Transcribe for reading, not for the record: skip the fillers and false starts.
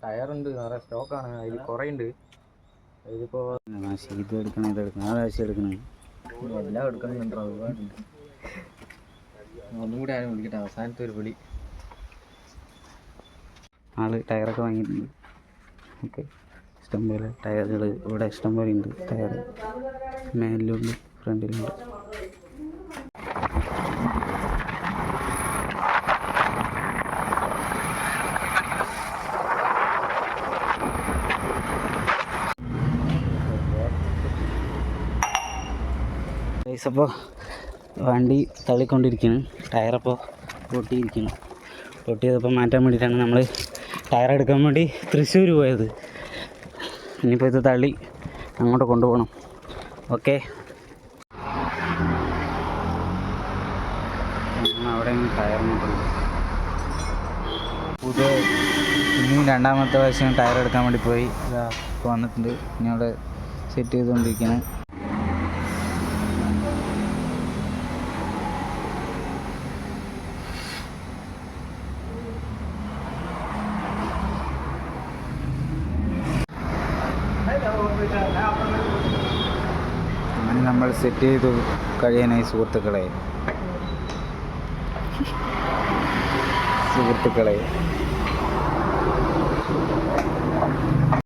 ടയറുണ്ട്, വേറെ സ്റ്റോക്കാണ്, അതിൽ കുറേ ഉണ്ട്. ഇതിപ്പോൾ ഇത് എടുക്കണം, ഇതെടുക്കണം, ആവശ്യം എടുക്കണം, എല്ലാം എടുക്കണമെന്നുണ്ടോ? ഒരുപാടുണ്ട്. ഒന്നും കൂടി ആരും വിളിക്കട്ടെ, അവസാനത്തെ ഒരു വിളി. ആള് ടയറൊക്കെ വാങ്ങിയിട്ടുണ്ട്. ഓക്കെ, ഇഷ്ടംപോലെ ടയറുകൾ ഇവിടെ ഇഷ്ടംപോലെ ഉണ്ട്. ടയർ മേലിലുണ്ട്, ഫ്രണ്ടിലുണ്ട്. അപ്പോൾ വണ്ടി തള്ളിക്കൊണ്ടിരിക്കുന്നു. ടയറപ്പോൾ പൊട്ടിയിരിക്കുന്നു. പൊട്ടിയതപ്പോൾ മാറ്റാൻ വേണ്ടിയിട്ടാണ് നമ്മൾ ടയർ എടുക്കാൻ വേണ്ടി തൃശ്ശൂർ പോയത്. ഇനിയിപ്പോൾ ഇത് തള്ളി അങ്ങോട്ട് കൊണ്ടുപോകണം. ഓക്കെ, അവിടെ ടയർ നോക്കുന്നുണ്ട്. പുതിയ ഇനിയും രണ്ടാമത്തെ പ്രാവശ്യം ടയർ എടുക്കാൻ വേണ്ടി പോയി. ഇപ്പോൾ വന്നിട്ടുണ്ട്. ഇനി അവിടെ സെറ്റ് ചെയ്തുകൊണ്ടിരിക്കുകയാണ്. അങ്ങനെ നമ്മൾ സെറ്റ് ചെയ്തു കഴിയാനായി സുഹൃത്തുക്കളെ.